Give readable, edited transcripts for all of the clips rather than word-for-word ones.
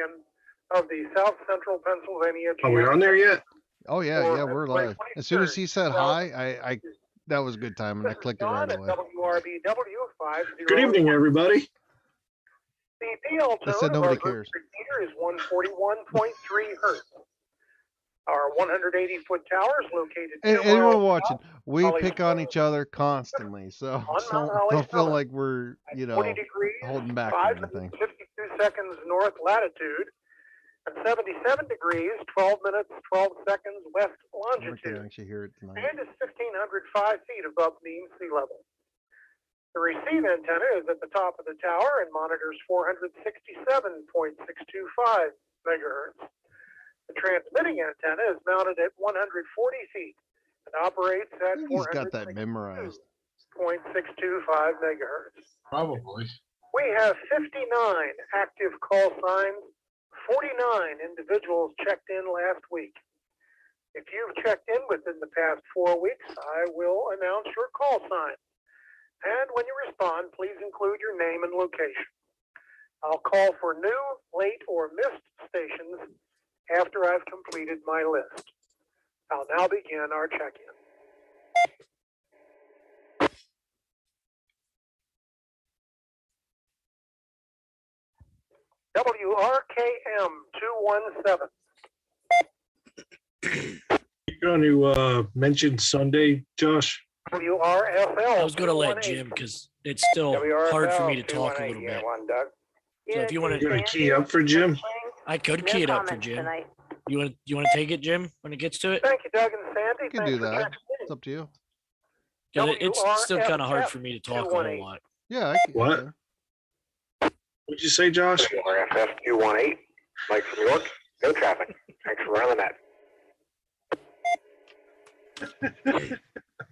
check-in of the South Central Pennsylvania. Are we on there yet? Oh yeah, we're live. As soon as he said hi, I that was good time, and I clicked it right away. Good evening, everybody. The PL They tone said of our nobody group cares. repeater is 141.3 hertz. Our 180-foot tower is located. Anyone watching, we pick on each other constantly, so don't feel like we're, 20 degrees, holding back 5 or anything. minutes, 52 seconds north latitude, and 77 degrees, 12 minutes, 12 seconds west I can longitude. actually hear it tonight. And is 1,505 feet above mean sea level. The receive antenna is at the top of the tower and monitors 467.625 megahertz. The transmitting antenna is mounted at 140 feet and operates at He's got that memorized. 462.625 megahertz. Probably. We have 59 active call signs, 49 individuals checked in last week. If you've checked in within the past 4 weeks, I will announce your call sign. And when you respond, please include your name and location. I'll call for new, late, or missed stations after I've completed my list. I'll now begin our check-in. WRKM 217. You're going to mention Sunday, Josh? WRFL. I was going to let Jim because it's still hard for me to talk a little bit. So if you want You're going to key up for Jim? I could key it up for Jim. You want to take it, Jim, when it gets to it? Thank you, Doug and Sandy. You can do that. It's up to you. It's still kind of hard for me to talk a whole lot. Yeah, I can. What? What'd you say, Josh? WRFF 218, Mike from York. No traffic. Thanks for running that.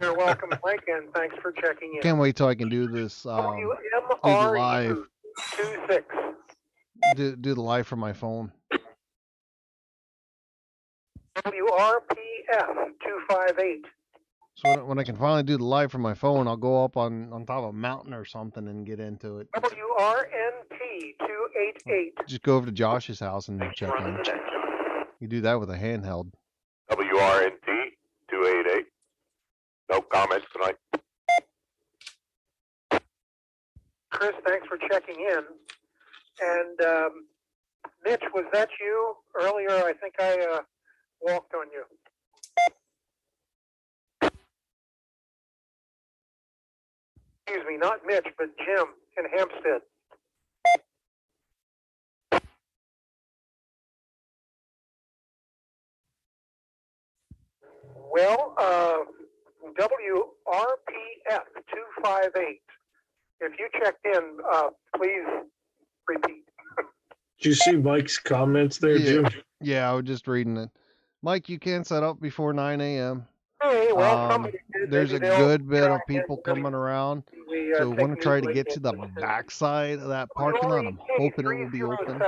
You're welcome, Mike, and thanks for checking in. Can't wait till I can do this. Do the live. 26. Do the live from my phone. WRPF 258. So when I can finally do the live from my phone, I'll go up on top of a mountain or something and get into it. WRNT 288. Just go over to Josh's house and check in. You do that with a handheld. WRNT 288. No comments tonight. Chris, thanks for checking in. And Mitch, was that you earlier? I think I walked on you. Excuse me, not Mitch, but Jim in Hampstead. Well, WRPF 258. If you checked in, please repeat. Did you see Mike's comments there, Jim? Yeah, I was just reading it. Mike, you can set up before 9 a.m. Hey, well, there's a good bit of people coming around. So we want to try to get to the backside of that parking lot. I'm hoping it will be open.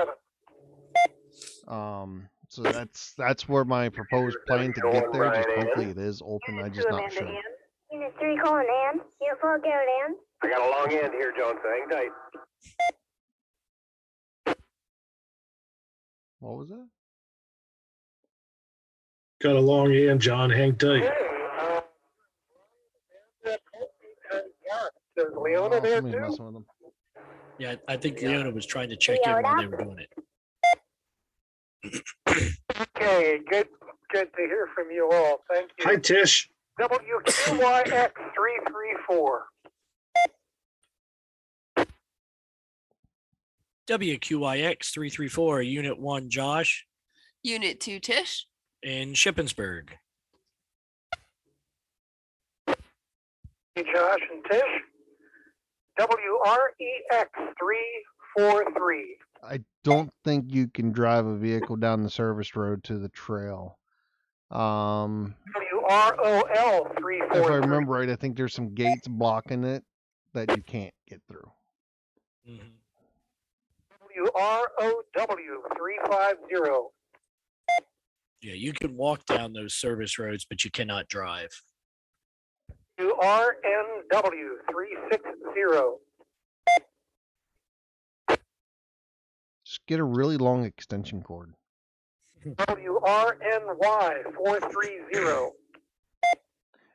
So that's where my proposed plan to get there. Just hopefully it is open. I'm just not sure. Unit 3 calling in. Unit 4 going in. I got a long end here, Jones. Hang tight. What was that? Got a long end, John. Hang tight. There's Leona there Somebody's too. messing with them. Yeah, I think Leona was trying to check in while they were doing it. Okay, good to hear from you all. Thank you. Hi, Tish. WQYX 334. WQIX 334, Unit 1, Josh. Unit 2, Tish. In Shippensburg. Hey, Josh and Tish. WREX 343. I don't think you can drive a vehicle down the service road to the trail. WROL 343. If I remember right, I think there's some gates blocking it that you can't get through. Mm-hmm. WROW 350. Yeah, you can walk down those service roads, but you cannot drive. WRNW 360. Just get a really long extension cord. WRNY 430.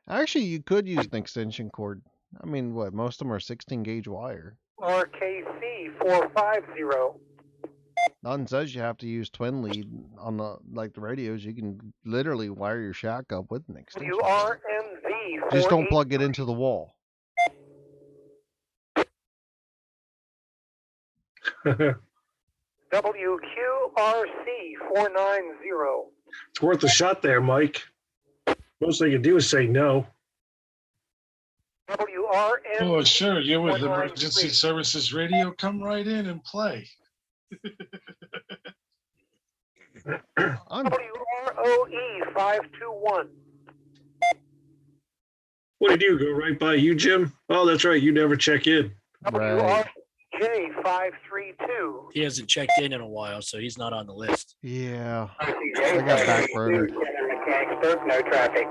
Actually, you could use an extension cord. I mean, what? Most of them are 16 gauge wire. RKC 450. Nothing says you have to use twin lead on the radios. You can literally wire your shack up with an extension cord. WRNZ Just don't plug it into the wall. WQRC 490. It's worth a shot there, Mike. Most they can do is say no. WRN. Oh, sure. You're with 193. Emergency Services Radio. Come right in and play. WROE 521. What did you go right by you, Jim? Oh, that's right. You never check in. Right. WRJ 532. He hasn't checked in a while, so he's not on the list. Yeah. I got back burner. No traffic.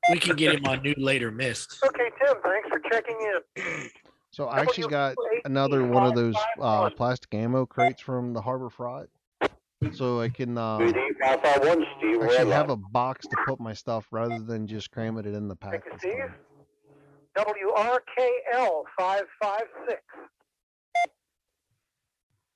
We can get him on new later mist. Okay, Tim, thanks for checking in. So I actually got another one of those plastic ammo crates from the Harbor Freight. So I can actually have a box to put my stuff rather than just cramming it in the pack. Thank you, Steve. WRKL 556.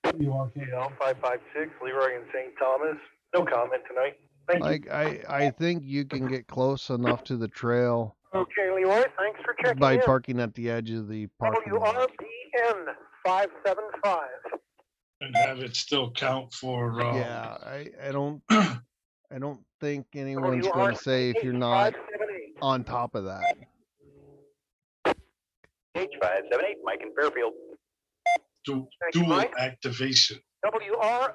WRKL 556, Leroy in St. Thomas. No comment tonight. Thank Like I think you can get close enough to the trail Okay, Leroy, thanks for checking by in. parking at the edge of the parking lot. WRBN 575. And have it still count for. Yeah, I don't think anyone's going to say if you're not 578. on top of that. H578, Mike in Fairfield. Dual Thank you, Mike. activation. WROG.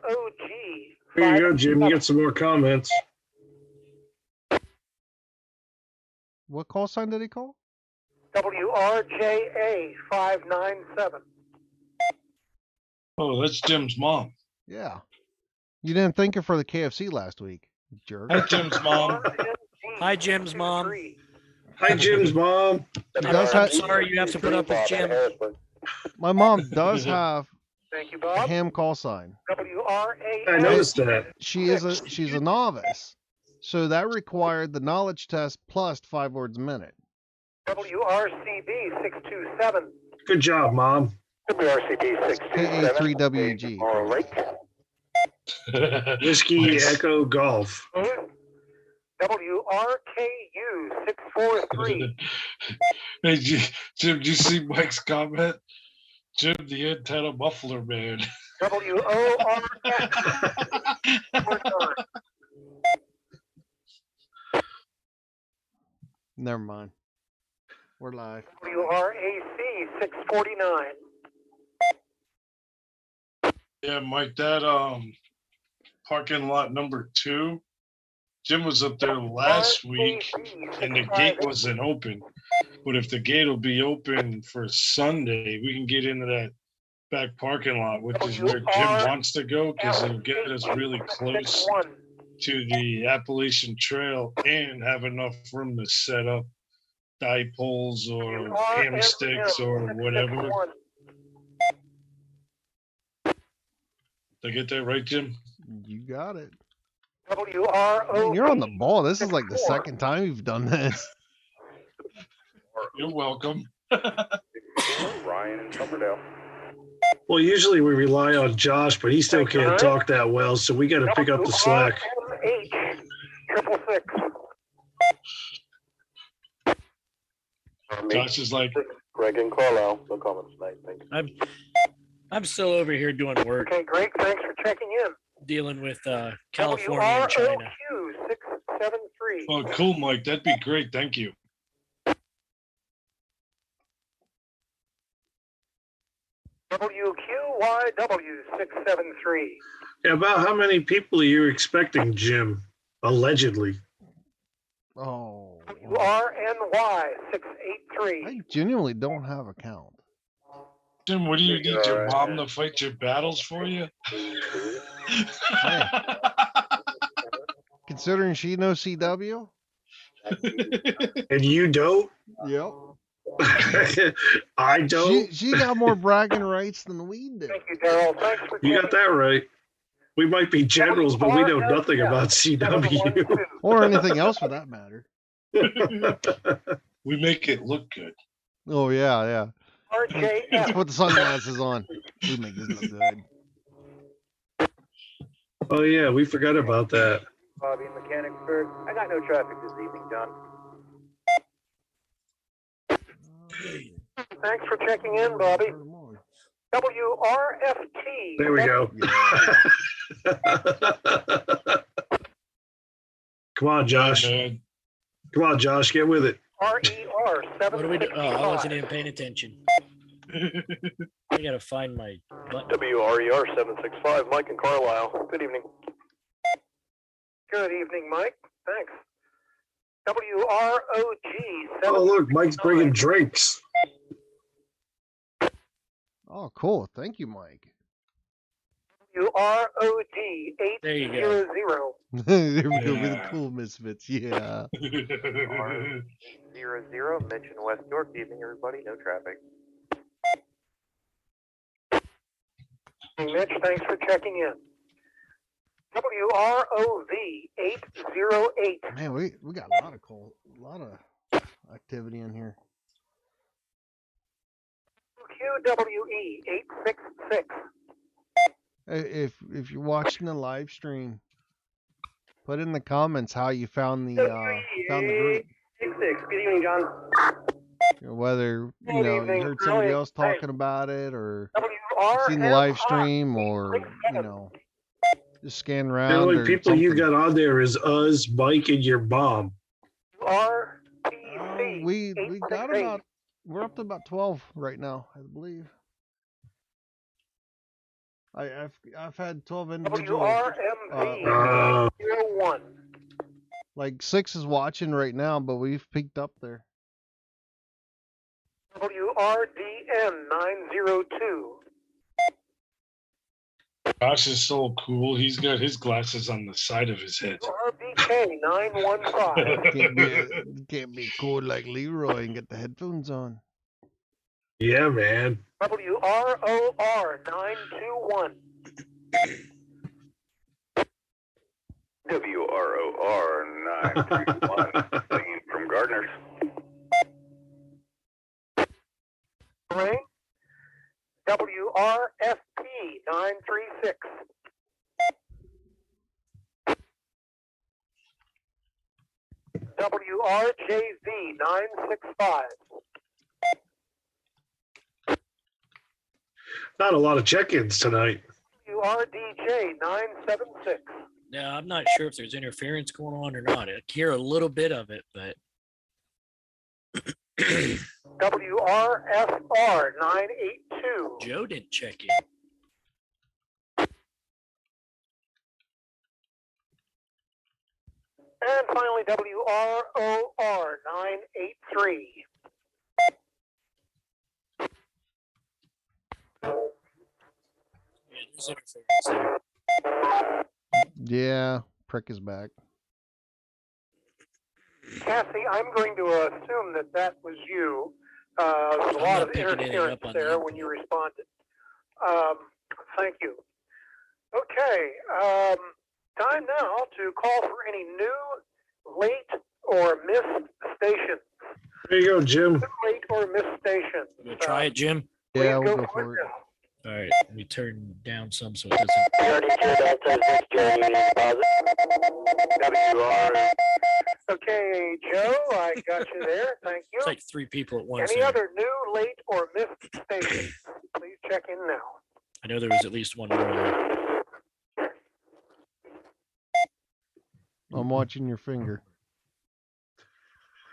Here you go, Jim. You get some more comments. What call sign did he call? WRJA 597. Oh, that's Jim's mom. Yeah. You didn't thank her for the KFC last week, jerk. Hi, Jim's mom. Hi, Jim's mom. Hi, Jim's mom. I'm sorry you have to put up with Jim. My mom does have Thank you, a Bob. ham call sign. WRAS. I noticed that. She's a novice. So that required the knowledge test plus 5 words a minute. WRCB 627. Good job, Mom. WRCB 627. KA3WG. All right. Whiskey Nice. Echo Golf. WRKU 643. Hey, Jim, did you see Mike's comment? Jim, the antenna muffler man. WORS. Never mind. We're live. WRAC 649. Yeah, Mike, that parking lot number 2. Jim was up there last week and the gate wasn't open. But if the gate will be open for Sunday, we can get into that back parking lot, which is where Jim wants to go, because it'll get us really close to the Appalachian Trail and have enough room to set up dipoles or ham sticks or whatever. Did I get that right, Jim? You got it. WRO. Man, you're on the ball. This is like the second time you've done this. You're welcome. Ryan in Silverdale. Well, usually we rely on Josh, but he still can't talk that well, so we got to pick up the slack. WRMH 666. Josh is like, Greg and Carlisle. No comments tonight. Thank you. I'm still over here doing work, Okay, Greg, thanks for checking in. dealing with California and China. WROQ 673. oh, cool, Mike. That'd be great. Thank you. WQYW 673. Yeah, about how many people are you expecting, Jim? Allegedly. Oh. WRNY 683. I genuinely don't have a count. Jim, what do you need your mom to fight your battles for you? Hey. Considering she knows CW? And you don't? Yep. I don't. She got more bragging rights than we do. Thank you, Daryl. Thanks for You got that right. We might be generals, but we know nothing about CW. Or anything else for that matter. We make it look good. Oh, yeah, yeah. RJF. Let's put the sunglasses on. We make this look good. Oh, yeah, we forgot about that. Bobby in Mechanicsburg. I got no traffic this evening, John. Thanks for checking in, Bobby. WRFT. There we go. Come on, Josh. Come on, Josh, get with it. RER What do we do? 765. Oh, I wasn't even paying attention. I gotta find my button. WRER 765, Mike and Carlisle. Good evening. Good evening, Mike. Thanks. WROG 765. Oh, look, Mike's bringing drinks. Oh, cool. Thank you, Mike. WROG There you 800. There we go with the cool Misfits. Yeah. R00, mention West York. Evening, everybody. No traffic. Mitch, thanks for checking in. WROV 808. Man, we got a lot of activity in here. QWE 866. If you're watching the live stream, put in the comments how you found the group. 86. Good evening, John. Whether you heard somebody else talking about it, or seen the live stream, or just scan around. The only people something. you got on there is us, Mike, and your mom. RPC. We got about. We're up to about 12 right now, I believe. I've had 12 individuals. WRMV 01. Like 6 is watching right now, but we've peaked up there. WRDN 902. Josh is so cool. He's got his glasses on the side of his head. RBK 915. Can't be cool like Leroy and get the headphones on. Yeah, man. WROR 921. WROR 931. Singing from Gardner's. Rain. WRFP 936. WRJV 965. Not a lot of check-ins tonight. WRDJ 976. Now, I'm not sure if there's interference going on or not. I hear a little bit of it, but WRFR 982. Joe didn't check in. And finally, WROR 983. Yeah, there's interference there. Yeah, prick is back. Cassie, I'm going to assume that was you. There's a lot of interference there when you responded. Thank you. Okay. Time now to call for any new, late, or missed stations. There you go, Jim. New, late, or missed stations. You gonna try it, Jim? Yeah, we'll go for it. now. All right, let me turn down some so it doesn't. Okay, Joe, I got you there. Thank you. It's like 3 people at once. Any there. other new, late, or missed stations? Please check in now. I know there was at least one earlier. I'm watching your finger.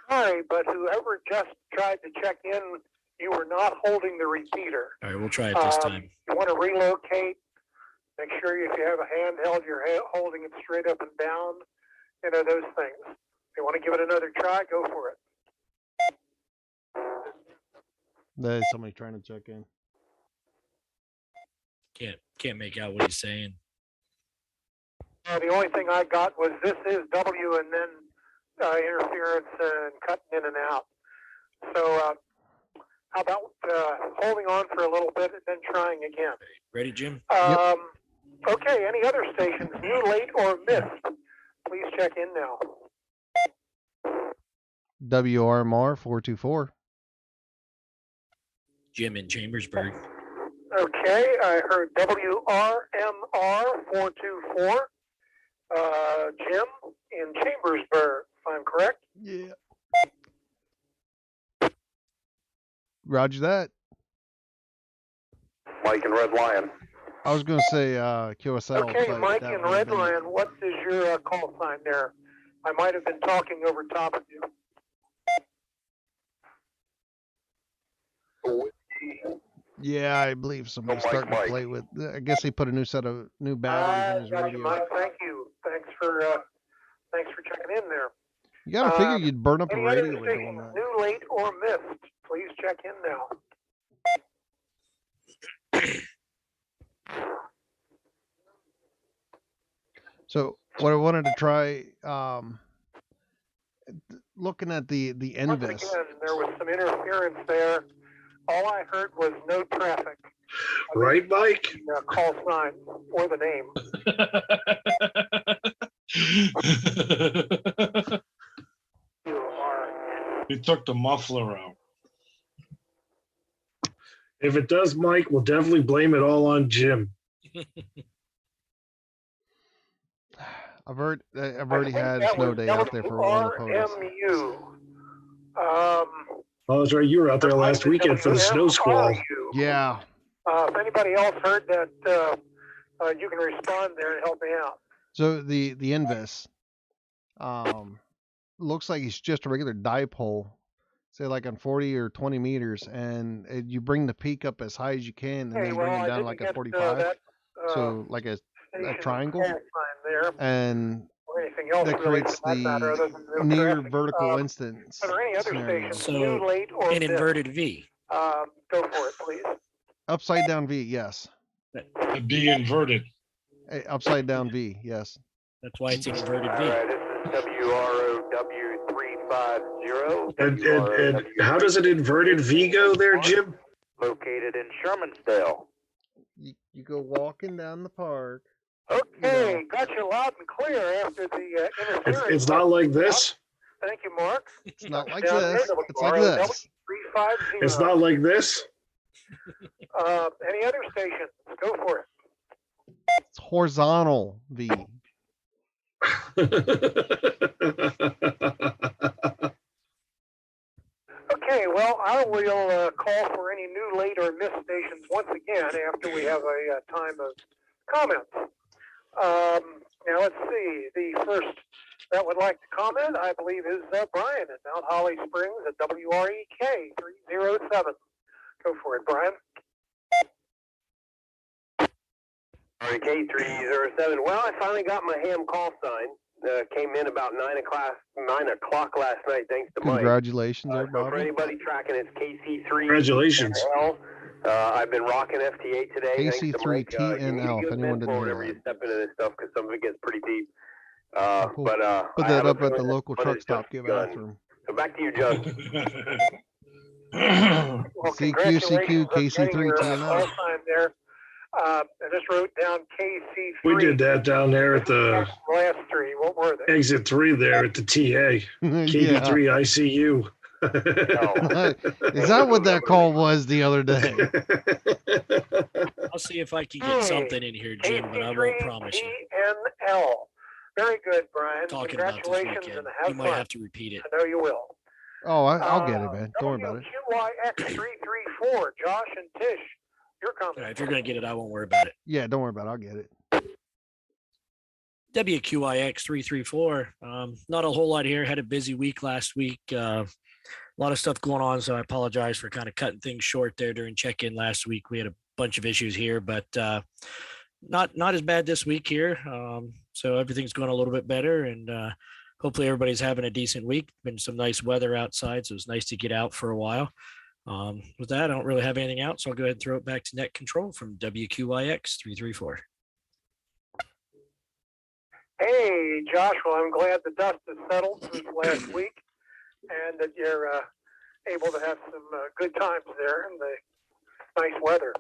Sorry, but whoever just tried to check in, you were not holding the repeater. All right, we'll try it this time. You want to relocate. Make sure if you have a handheld, you're holding it straight up and down. Those things. If you want to give it another try, go for it. There's somebody trying to check in. Can't make out what he's saying. The only thing I got was this is W and then interference and cutting in and out. So How about holding on for a little bit and then trying again? Ready, Jim? Yep. Okay, any other stations, new, late, or missed? Please check in now. WRMR 424. Jim in Chambersburg. Okay, I heard WRMR 424. Jim in Chambersburg, if I'm correct. Yeah. Roger that. Mike and Red Lion. I was going to say QSL. Okay, but Mike that and would have Red been- Lion, what is your call sign there? I might have been talking over top of you. Yeah, I believe somebody's Mike, starting to Mike. play with. I guess he put a new set of new batteries in his Gotcha, radio. Mike. Thank you. Thanks for checking in there. You got to figure you'd burn up a Any other radio by doing stations, that. new, late, or missed? Please check in now. So what I wanted to try, looking at the Once Invis. again, there was some interference there. All I heard was no traffic. Right, Mike? The call sign or the name. He took the muffler out. If it does, Mike, we'll definitely blame it all on Jim. I've already had a snow day out there for one of the photos. WRMU. Oh, that's right. You were out there last weekend for the snow squall. Yeah. If anybody else heard that, you can respond there and help me out. So the Invis, looks like it's just a regular dipole, say like on 40 or 20 meters, and you bring the peak up as high as you can, and then bring it down like a 45. So like a triangle, there, and or anything else that really creates for that matter, other the than no near traffic. vertical instance Are there any other scenario. stations, So, new, late, or An missed? inverted V. Go for it, please. Upside down V, yes. It'd be inverted. Upside down V, yes. That's why it's an inverted All V. right, this is WROW350. And how does an inverted V go there, Jim? Located in Shermansdale. You go walking down the park. Okay, got you loud and clear after the interference. It's not like this. Thank you, Mark. It's not like Down this. there, It's like this. 350. It's not like this. Any other stations? Go for it. It's horizontal V. Okay, well, I will call for any new, late, or missed stations once again after we have a time of comments. Now, let's see. The first that would like to comment, I believe, is Brian at Mount Holly Springs at WREK 307. Go for it, Brian. RK 307. Well, I finally got my ham call sign. Came in about 9 o'clock last night, thanks to Mike. Congratulations, there, So for Bobby. anybody tracking, it's KC3. Congratulations. TNL. I've been rocking FT-8 today. thanks to KC3 Mike. You need TNL, good if anyone didn't mentor hear whenever that. you step into this stuff, because some of it gets pretty deep. Cool. But Put I that have a up at the feeling local that truck it's stop just give begun. bathroom. So back to you, John. Well, CQ, congratulations on KC3 getting your, TNL. call sign there. I just wrote down KC3. We did that down there at the last three. What were they? exit 3 there at the TA. Yeah. KB3 ICU. Is that what that call was the other day? I'll see if I can get something in here, Jim, but I won't promise you. TNL. Very good, Brian. Talking about this Congratulations weekend. and have You might fun. have to repeat it. I know you will. Oh, I'll get it, man. Don't worry about it. WQYX334, Josh and Tish. Your All comment. right, if you're going to get it, I won't worry about it. Yeah, don't worry about it. I'll get it. WQIX 334. Not a whole lot here. Had a busy week last week. A lot of stuff going on, so I apologize for kind of cutting things short there during check-in last week. We had a bunch of issues here, but not as bad this week here. So everything's going a little bit better, and hopefully everybody's having a decent week. Been some nice weather outside, so it's nice to get out for a while. With that, I don't really have anything out, so I'll go ahead and throw it back to Net Control from WQIX 334. Hey, Josh. Well, I'm glad the dust has settled since last week, and that you're able to have some good times there in the nice weather.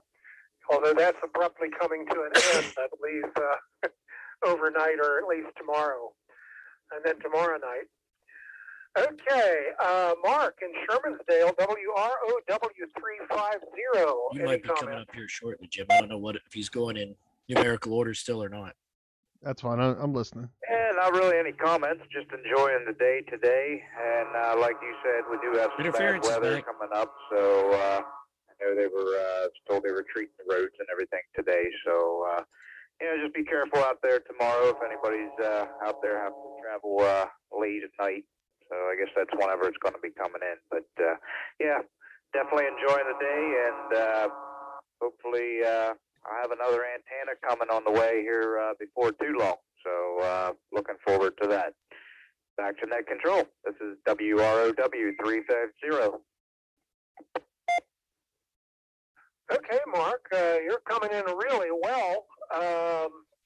Although that's abruptly coming to an end, I believe, overnight or at least tomorrow. And then tomorrow night. Okay, Mark in Shermansdale, WROW350. You might be coming up here shortly, Jim. I don't know if he's going in numerical order still or not. That's fine. I'm listening. And not really any comments. Just enjoying the day today. And like you said, we do have some bad weather coming up. So I know they were told they were treating the roads and everything today. So just be careful out there tomorrow if anybody's out there having to travel late at night. So I guess that's whenever it's going to be coming in. But definitely enjoying the day, and hopefully I'll have another antenna coming on the way here before too long. So looking forward to that. Back to net control. This is WROW350. Okay, Mark, you're coming in really well,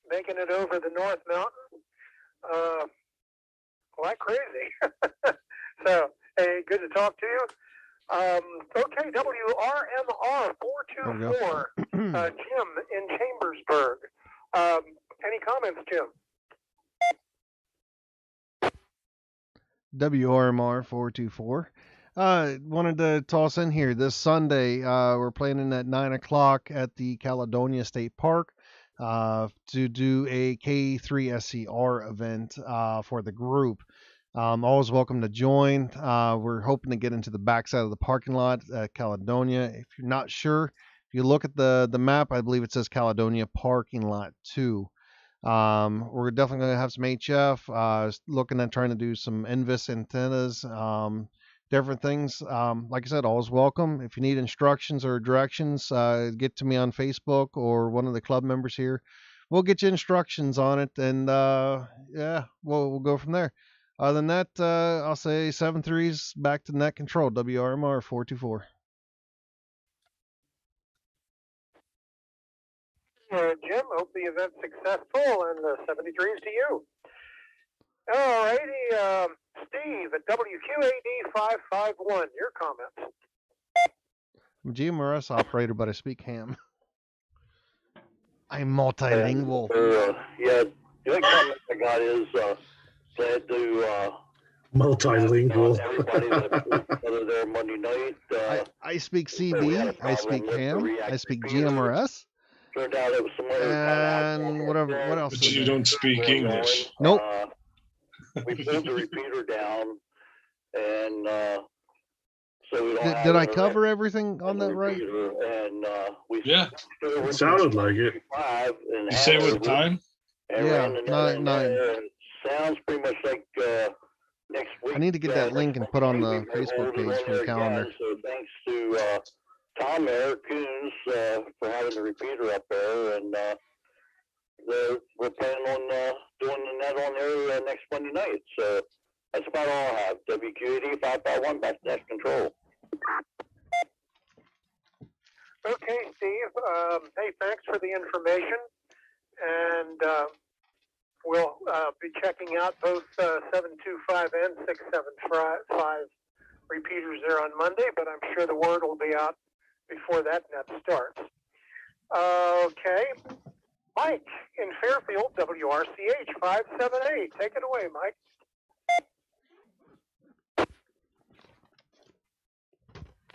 making it over the North Mountain like crazy. So, hey, good to talk to you. Okay, WRMR 424, Jim in Chambersburg. Any comments, Jim? WRMR 424. Wanted to toss in here this Sunday. We're planning at 9 o'clock at the Caledonia State Park to do a K3SCR event for the group. Always welcome to join. We're hoping to get into the backside of the parking lot at Caledonia. If you're not sure, if you look at the map, I believe it says Caledonia Parking Lot 2. We're definitely going to have some HF, looking at trying to do some Invis antennas, different things. Like I said, always welcome. If you need instructions or directions, get to me on Facebook or one of the club members here. We'll get you instructions on it, and we'll go from there. Other than that, I'll say 7-3s back to net control, WRMR 424. Jim, hope the event's successful, and 73s to you. All righty, Steve at WQAD 551, your comments. I'm a GMRS operator, but I speak ham. I'm multilingual. The only comment I got is glad to multilingual. Everybody that's there Monday night. I speak CB, I speak ham, I speak GMRS. Turned out it was some and what else? But you don't speak English. Nope. We pulled the repeater down, and so we don't did I cover everything on that right? And it sounded like it. You say what time? Yeah, 9. Sounds pretty much like next week. I need to get that link and put on the Facebook page for the calendar. So thanks to Tom there, Coons, for having the repeater up there, and we're planning on doing the net on there next Monday night. So that's about all I have. WQAD 551, back to net control. Okay, Steve. Hey, thanks for the information, and we'll be checking out both 725 and 675 repeaters there on Monday, but I'm sure the word will be out before that net starts. Okay. Mike in Fairfield, WRCH 578. Take it away, Mike.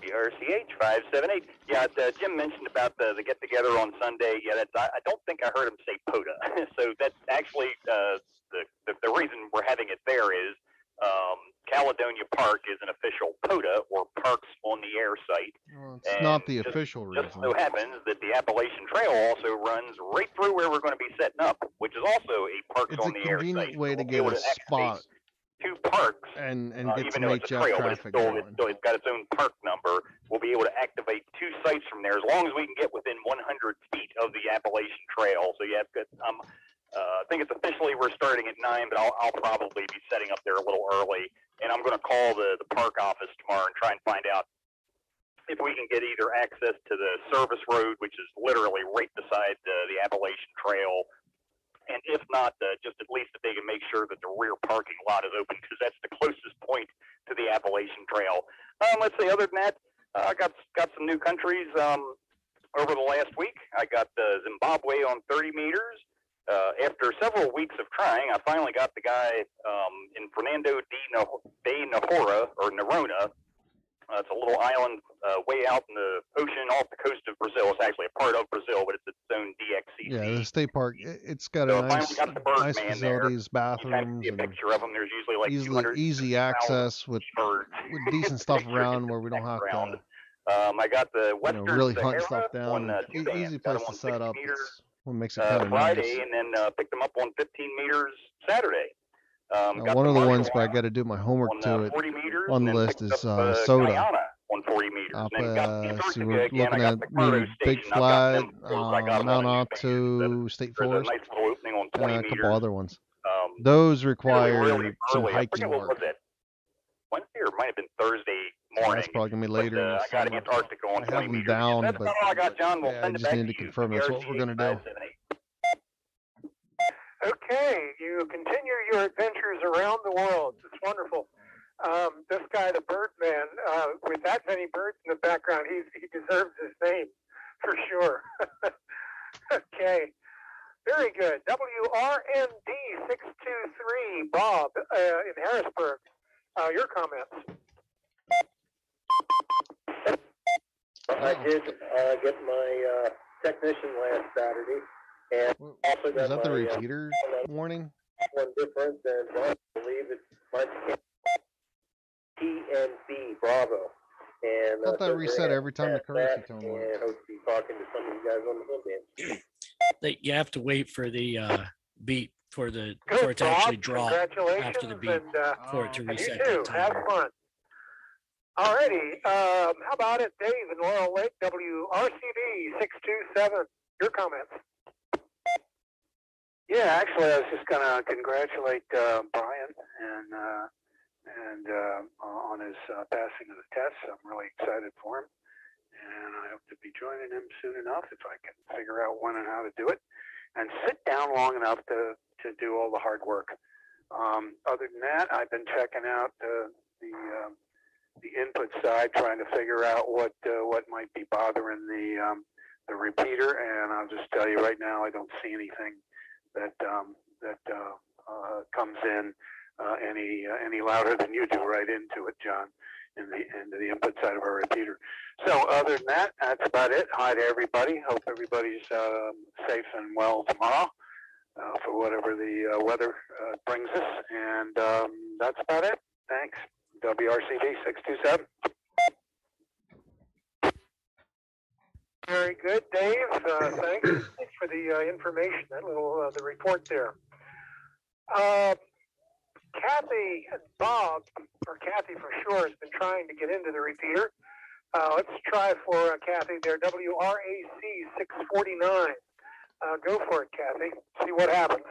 WRCH 578. Yeah, Jim mentioned about the get-together on Sunday. Yeah, I don't think I heard him say POTA. So that's actually the reason we're having it there is Caledonia Park is an official POTA, or Parks on the Air site. Well, it's not the official reason. Just so happens that the Appalachian Trail also runs right through where we're going to be setting up, which is also a Parks on the Air site. It's a convenient way to get a spot. Two parks, and get some HF traffic going. It's got its own park number. We'll be able to activate two sites from there as long as we can get within 100 feet of the Appalachian Trail. So yeah, I think it's officially we're starting at 9, but I'll probably be setting up there a little early. And I'm going to call the park office tomorrow and try and find out if we can get either access to the service road, which is literally right beside the Appalachian Trail. And if not, just at least that they can make sure that the rear parking lot is open, because that's the closest point to the Appalachian Trail. Let's actually, other than that, I got some new countries over the last week. I got Zimbabwe on 30 meters. After several weeks of trying, I finally got the guy in Fernando de Noronha, or Noronha. It's a little island way out in the ocean off the coast of Brazil. It's actually a part of Brazil, but it's its own DXCC. Yeah, the state park. It's got a nice facilities, bathrooms, and picture of them. There's usually like easy access with decent stuff around where we don't have to I got the Western really Sahara hunt stuff down. on Easy place to set up. What makes it kind of Friday, nice. and then picked them up on 15 meters Saturday. One of the ones, but I got to do my homework to it. On the list is Soda. On 40 meters. So we're looking at maybe Big Flat, Mount Otto, State Forest, and a couple other ones. Those require some hiking work. Wednesday or it might have been Thursday morning. That's probably gonna be later in the I got Antarctica on 20 I have them meters. down, That's but about all I got, John. We'll I send it just back need to confirm that's what we're gonna do. Okay, you continue your adventures around the world. It's wonderful. This guy, the Birdman, with that many birds in the background, he deserves his name for sure. Okay, very good. WRND 623, Bob in Harrisburg. Your comments. I did get my technician last Saturday, and also got Is that the repeater warning? one different than I believe it's my TNB Bravo. And I thought that reset every time the courtesy tone went. And hope to be talking to some of you guys on the phone band. You have to wait for the beat for it to actually drop after the beat for it to reset. You too. Have fun. Alrighty. How about it, Dave in Laurel Lake, WRCB 627? Your comments. Yeah, actually, I was just gonna congratulate Brian and on his passing of the test. I'm really excited for him, and I hope to be joining him soon enough if I can figure out when and how to do it, and sit down long enough to do all the hard work. Other than that, I've been checking out the input side, trying to figure out what might be bothering the repeater, and I'll just tell you right now, I don't see anything that comes in any louder than you do right into it, John, into the input side of our repeater. So other than that, that's about it. Hi to everybody. Hope everybody's safe and well tomorrow for whatever the weather brings us. And that's about it. Thanks. WRCD 627. Very good, Dave. Thanks for the information, that little the report there. Kathy and Bob, or Kathy for sure, has been trying to get into the repeater. Let's try for Kathy there, WRAC 649. Go for it, Kathy. See what happens.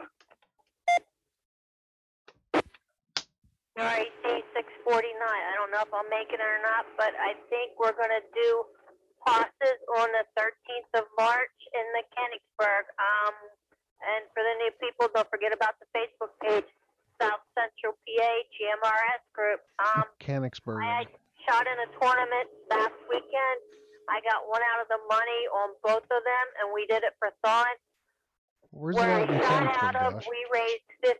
WRAC 649. I don't know if I'll make it or not, but I think we're going to do passes on the 13th of March in Mechanicsburg. And for the new people, don't forget about the Facebook page, South Central PA GMRS group. Mechanicsburg. I shot in a tournament last weekend. I got one out of the money on both of them, and we did it for Thon. Where's the one at Mechanicsburg, Josh? We raised $50,000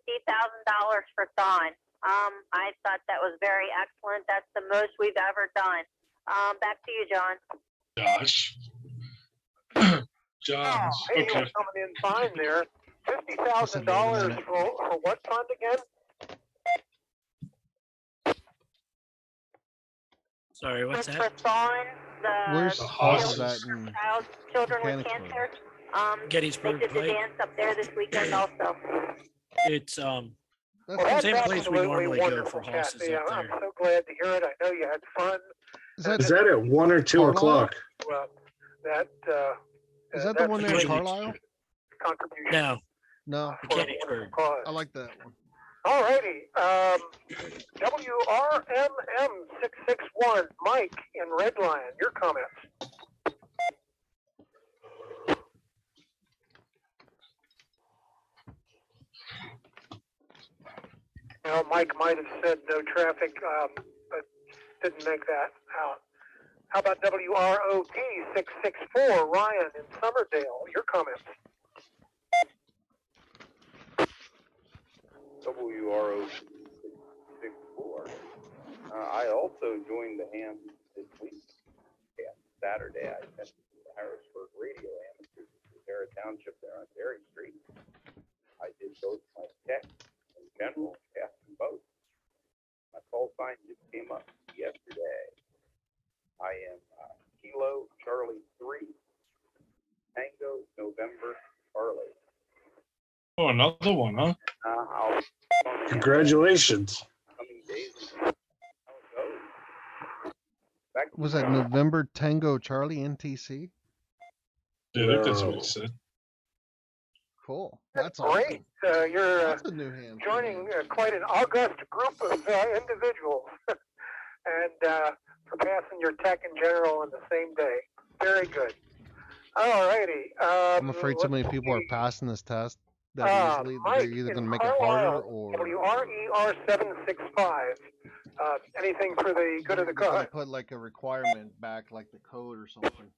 for Thon. I thought that was very excellent. That's the most we've ever done. Back to you, John. Josh. John. Hey, Okay. you're coming in fine there. $50,000 for what fund again? Sorry, what's For that? Thon, Where's that in children with cancer. Gettysburg They did the Pike. dance up there this weekend also. It's Well, same that's place we absolutely normally go wonderful, for horses Kathy. up I'm there. so glad to hear it. I know you had fun. Is that at 1 or 2 o'clock? Well, that Is that the one there in Carlisle? contribution. No, Mechanicsburg. I like that one. All righty. WRMM 661, Mike in Red Lion. Your comments. Well, Mike might have said no traffic, but didn't make that out. How about WROT 664, Ryan in Summerdale? Your comments. WRO 664. I also joined the ham this week. Yeah, Saturday I sent the Harrisburg Radio Amateurs to Sarah Township there on Dairy Street. I did both my tech in general, passed them both. My call sign just came up yesterday. I am Kilo Charlie 3, Tango November Charlie. Oh, another one, huh? Congratulations. Was that November Tango Charlie NTC? Yeah, I think that's what he said. Cool. That's great. Awesome. You're that's a new hand joining quite an august group of individuals and for passing your tech in general on the same day. Very good. All righty. I'm afraid so many people are passing this test that easily that they're either going to make it harder or... WRER 765. Anything for the good of the cause? Put like a requirement back, like the code or something.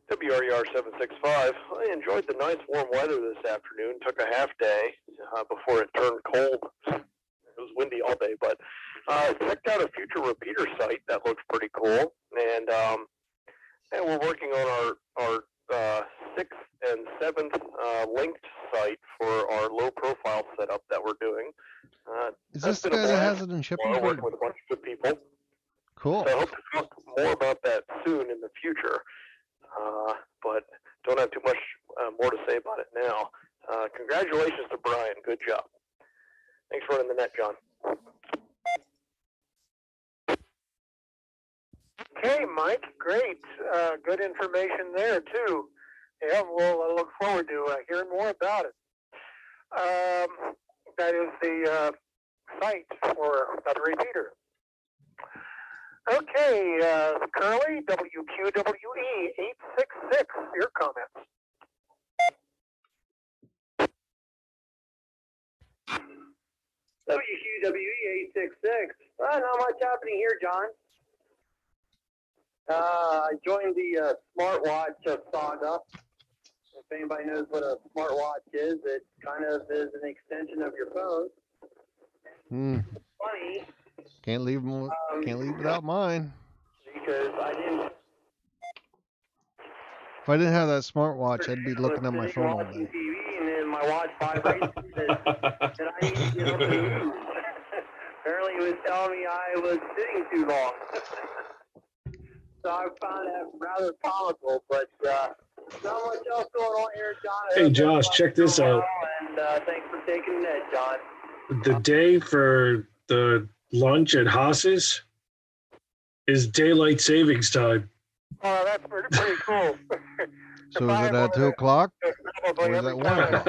WRER 765. I enjoyed the nice warm weather this afternoon. Took a half day before it turned cold. It was windy all day, but checked out a future repeater site that looks pretty cool. And we're working on our 6th and 7th linked site for our low profile setup that we're doing. Is this the guy that has it in shipping? Working with a bunch of good people. Cool. So I hope to talk more about that soon in the future. But don't have too much more to say about it now. Congratulations to Brian. Good job. Thanks for running the net, John. Okay, Mike. Great. Good information there, too. Yeah, we'll look forward to hearing more about it. That is the site for the repeater. Okay, Curly, WQWE 866, your comments. WQWE 866. Not much happening here, John. I joined the smartwatch saga. If anybody knows what a smartwatch is, it kind of is an extension of your phone. Funny. Can't leave without mine. Because I didn't. If I didn't have that smartwatch, I'd be looking at my phone all day. TV, and then my watch vibrates that I need to get up and move. Apparently, it was telling me I was sitting too long. So I found that rather comical, but not much else going on here, John. Hey, Josh, check this out. And thanks for taking that, John. The day for the lunch at Haas's is daylight savings time. Oh, that's pretty cool. So is it at 2 o'clock? Or is it 1 o'clock?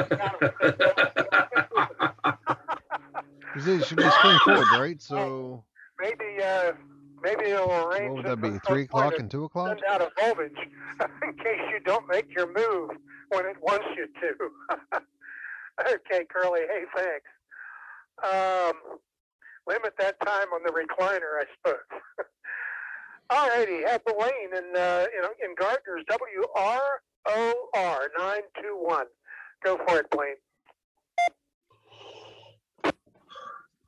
It should be spring forward, right? So maybe it'll arrange. What would that be? 3 o'clock and 2 o'clock? Send out a voltage in case you don't make your move when it wants you to. Okay, Curly. Hey, thanks. Limit that time on the recliner, I suppose. All righty, have Blaine in Gardner's WROR 921. Go for it, Blaine.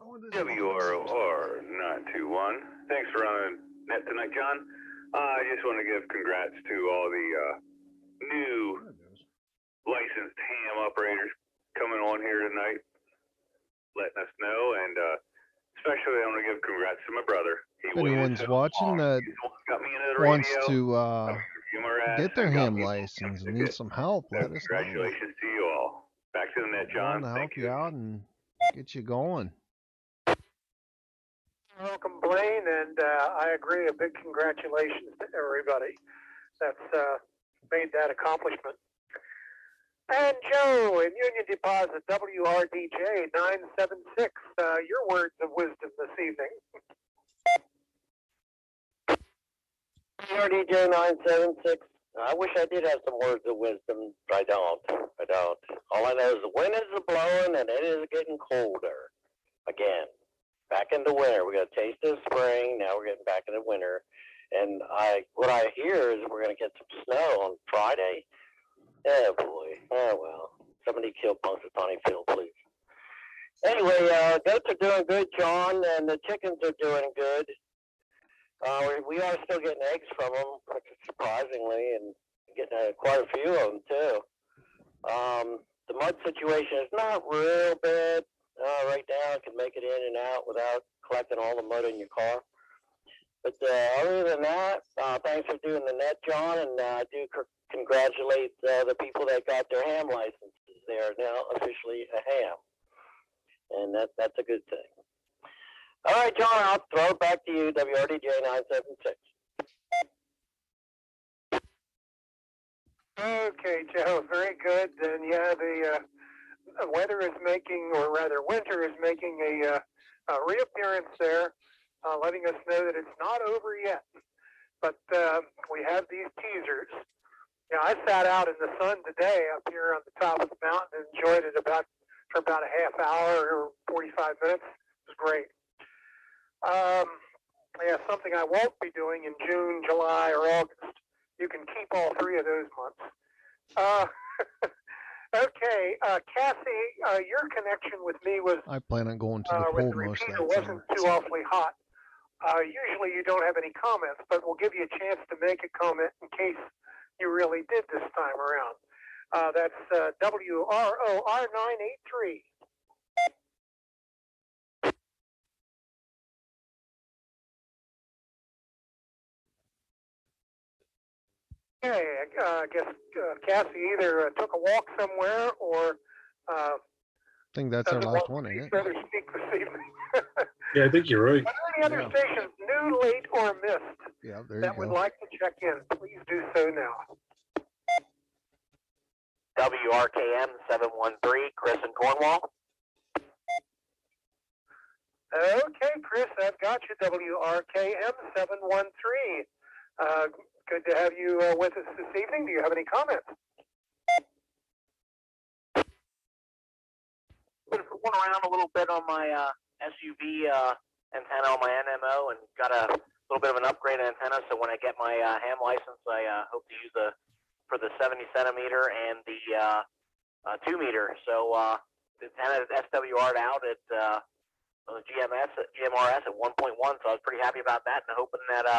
WROR 921. Thanks for running net tonight, John. I just want to give congrats to all the new licensed ham operators coming on here tonight, letting us know, and especially I want to give congrats to my brother. If anyone's watching that wants to get their ham license and need some help, let us know. Congratulations to you all. Back to the net, John. I want to help you out and get you going. Welcome, Blaine, and I agree. A big congratulations to everybody that's made that accomplishment. And Joe in Union Deposit, WRDJ 976. Your words of wisdom this evening. WRDJ 976. I wish I did have some words of wisdom, but I don't. All I know is the wind is blowing and it is getting colder again. back into winter. We got a taste of spring. Now we're getting back into winter. And what I hear is we're going to get some snow on Friday. Oh, boy. Oh, well. Somebody kill Punxsutawney Phil, please. Anyway, goats are doing good, John, and the chickens are doing good. We are still getting eggs from them, surprisingly, and getting quite a few of them, too. The mud situation is not real bad right now. It can make it in and out without collecting all the mud in your car. But other than that, thanks for doing the net, John, and I do congratulate the people that got their ham licenses. They are now officially a ham, and that's a good thing. All right, John, I'll throw it back to you, WRDJ 976. Okay, Joe, very good. And yeah, the weather is making, or rather winter is making a reappearance there, letting us know that it's not over yet. But we have these teasers. Yeah, I sat out in the sun today up here on the top of the mountain and enjoyed it for about a half hour or 45 minutes. It was great. Yeah, something I won't be doing in June, July, or August. You can keep all three of those months. Okay, Cassie, your connection with me was. I plan on going to the pool most of that time. Wasn't too awfully hot. Usually you don't have any comments, but we'll give you a chance to make a comment in case you really did this time around. That's WROR983. Okay, I guess Cassie either took a walk somewhere or. I think that's our last one, ain't it? Better speak this evening. Yeah, I think you're right. Are there any other stations, new, late, or missed, that would like to check in? Please do so now. WRKM 713, Chris in Cornwall. Okay, Chris, I've got you. WRKM 713. Good to have you with us this evening. Do you have any comments? Been fooling around a little bit on my SUV antenna on my NMO and got a little bit of an upgraded antenna. So when I get my ham license, I hope to use for the 70 centimeter and the 2 meter. So the antenna is SWR'd out at the GMRS at 1.1. So I was pretty happy about that, and hoping that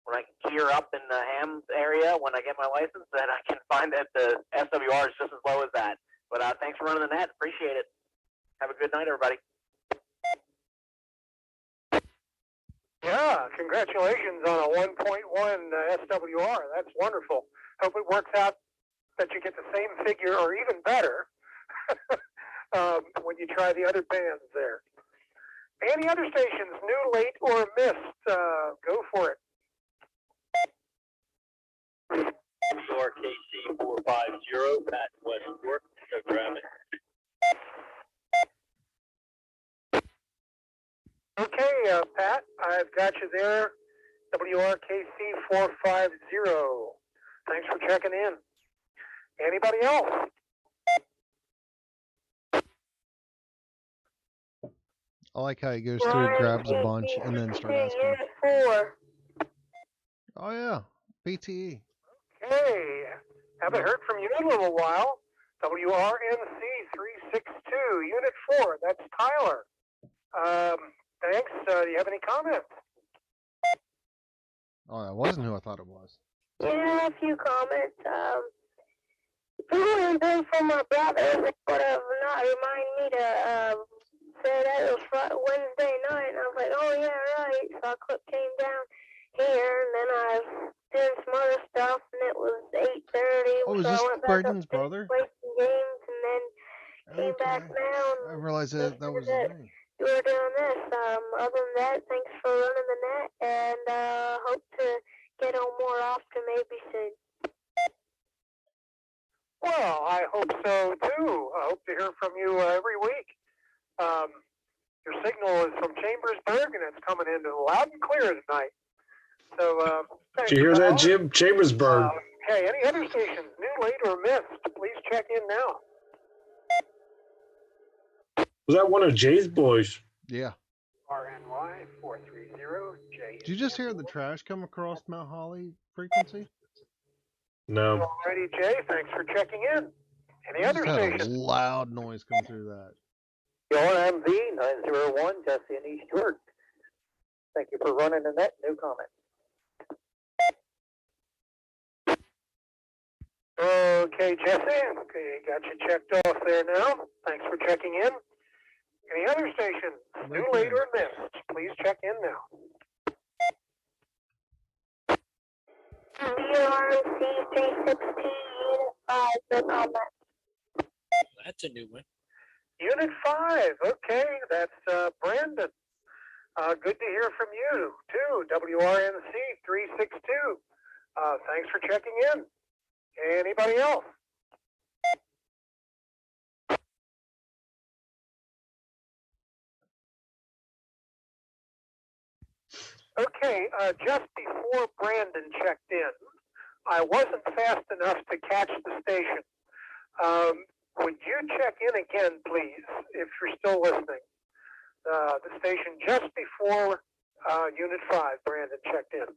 when I gear up in the ham area when I get my license, that I can find that the SWR is just as low as that. But thanks for running the net. Appreciate it. Have a good night, everybody. Yeah, congratulations on a 1.1 SWR. That's wonderful. Hope it works out that you get the same figure or even better when you try the other bands there. Any other stations, new, late, or missed? Go for it. WRKC 450, Pat Westport, go grab it. Okay, Pat, I've got you there. WRKC 450. Thanks for checking in. Anybody else? I like how he goes through, grabs a bunch, and then starts asking. Oh, yeah. PTE. Okay. Haven't heard from you in a little while. WRNC 362, Unit 4. That's Tyler. Thanks. Do you have any comments? Oh, that wasn't who I thought it was. Yeah, a few comments. If it wouldn't been for my brother, it would have not reminded me to say that it was Wednesday night. And I was like, oh, yeah, right. So I came down here, and then I was doing some other stuff, and it was 8:30. Oh, is so this I went back Braden's up brother? Played some games, and then came back down. I realized that was his name. You were doing this. Other than that, thanks for running the net, and hope to get on more often, maybe soon. Well, I hope so, too. I hope to hear from you every week. Your signal is from Chambersburg, and it's coming in loud and clear tonight. So, did you hear that, Jim? Chambersburg. Okay, any other stations, new, late, or missed, please check in now. Was that one of Jay's boys? Yeah. 430J. Did you just hear the trash come across Mount Holly frequency? No. Alrighty, Jay. Thanks for checking in. Any I other just had a stations? loud noise come through that. YMZ 901, Jesse in East York. Thank you for running the net. No comment. Okay, Jesse. Okay, got you checked off there now. Thanks for checking in. Any other stations? New, late, or missed? Please check in now. WRC 316, Unit 5, no comment. That's a new one. Unit 5. Okay, that's Brandon. Good to hear from you, too. WRNC 362. Thanks for checking in. Anybody else? Okay, just before Brandon checked in, I wasn't fast enough to catch the station. Would you check in again, please, if you're still listening? The station just before Unit 5, Brandon checked in.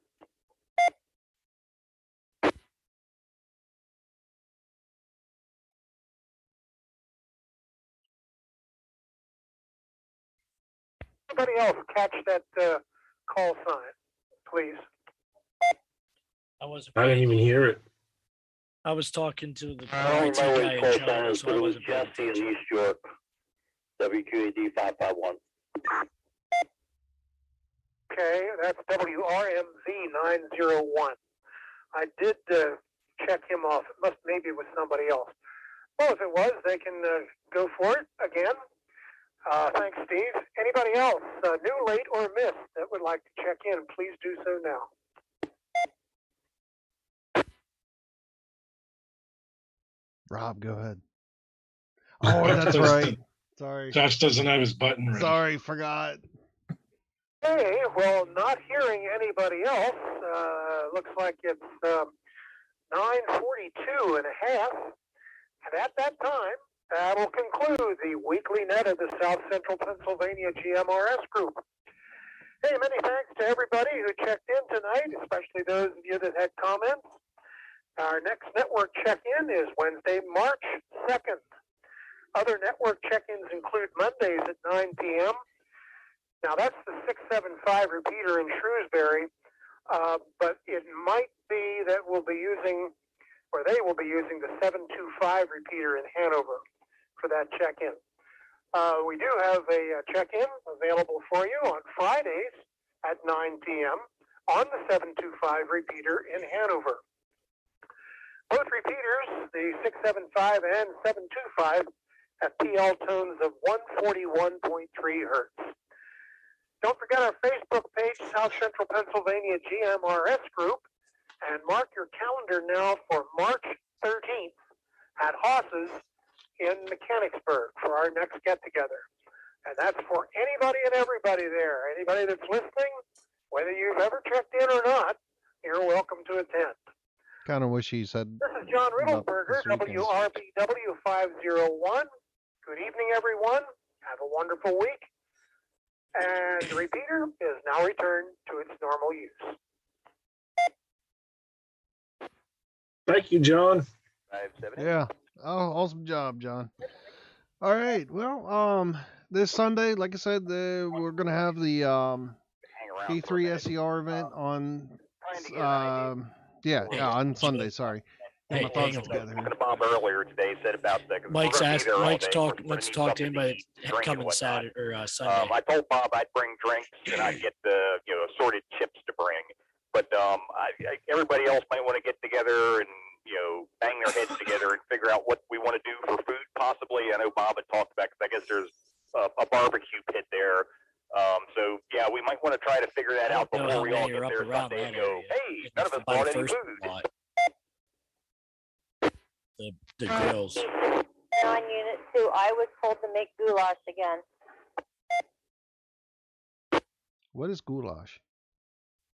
Anybody else catch that call sign, please? I didn't even hear it. I was talking to the I IT don't know guy what in call sign China, is, so but I it was wasn't paying Jesse in attention. East York. WQAD 551. Okay, that's WRMZ 901. I did check him off. Maybe it was somebody else. Well, if it was, they can go for it again. Thanks, Steve. Anybody else, new, late, or missed, that would like to check in, please do so now. Rob, go ahead. Oh, that's right. Sorry. Josh doesn't have his button ready. Sorry, forgot. Hey, well, not hearing anybody else, looks like it's 9:42 and a half. And at that time, that'll conclude the weekly net of the South Central Pennsylvania GMRS group. Hey, many thanks to everybody who checked in tonight, especially those of you that had comments. Our next network check-in is Wednesday, March 2nd. Other network check-ins include Mondays at 9 p.m. Now, that's the 675 repeater in Shrewsbury, but it might be that we'll be using, or they will be using the 725 repeater in Hanover for that check-in. We do have a check-in available for you on Fridays at 9 p.m. on the 725 repeater in Hanover. Both repeaters, the 675 and 725, have PL tones of 141.3 hertz. Don't forget our Facebook page, South Central Pennsylvania GMRS Group, and mark your calendar now for March 13th at Haas's in Mechanicsburg for our next get-together. And that's for anybody and everybody there. Anybody that's listening, whether you've ever checked in or not, you're welcome to attend. Kind of wish he said. This is John Riddlesberger, WRBW 501. Good evening, everyone. Have a wonderful week. And the repeater is now returned to its normal use. Thank you, John. Yeah. Oh, awesome job, John. All right. Well, this Sunday, like I said, we're gonna have the P3 SER event on. On Sunday. Sorry. Hey, my thoughts together. Talking to Bob earlier today, said about the. Mike's wants to talk to him about coming Saturday or Sunday. I told Bob I'd bring drinks and I'd get the assorted chips to bring, but everybody else might want to get together and bang their heads together and figure out what we want to do for food. Possibly, I know Bob had talked about because I guess there's a barbecue pit there. So yeah, we might want to try to figure that out before we all get there Sunday and go, hey, none of us bought any food. The grills. On Unit 2, I was told to make goulash again. What is goulash?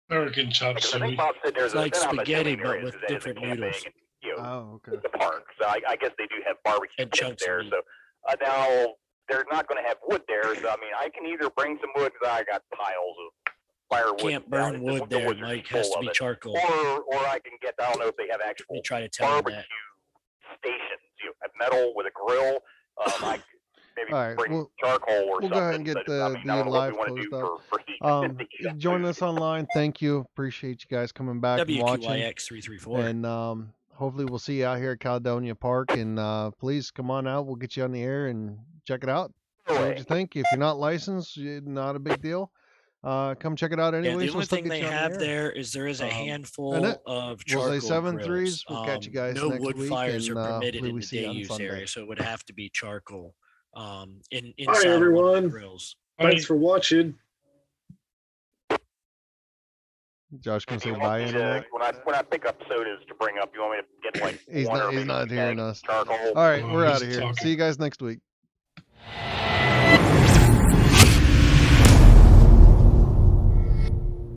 American chop suey. It's like spaghetti, but with different noodles. Oh, okay. The park. So I guess they do have barbecue and chunks there. So now they're not going to have wood there. So I mean, I can either bring some wood because I got piles of firewood. Can't burn wood there, Mike. Has to be charcoal. Or I can get. I don't know if they have actual barbecue stations. You know, metal with a grill. I maybe bring charcoal or something. We'll go ahead and get the live post up. Join us online. Thank you. Appreciate you guys coming back and watching. WQIX 334. And hopefully we'll see you out here at Caledonia Park. And please come on out. We'll get you on the air and check it out. See what you think. If you're not licensed, not a big deal. Come check it out anyway. Yeah, the only thing they have there is a handful of charcoal we'll say 7 grills. threes. We'll catch you guys no next wood week. fires and, are permitted in the day day use area, so it would have to be charcoal. Inside Hi everyone. Grills. Thanks for watching. Josh can say bye in a minute. When I pick up sodas to bring up, you want me to get like he's not hearing us. Charcoal. All right, we're out of here. See you guys next week.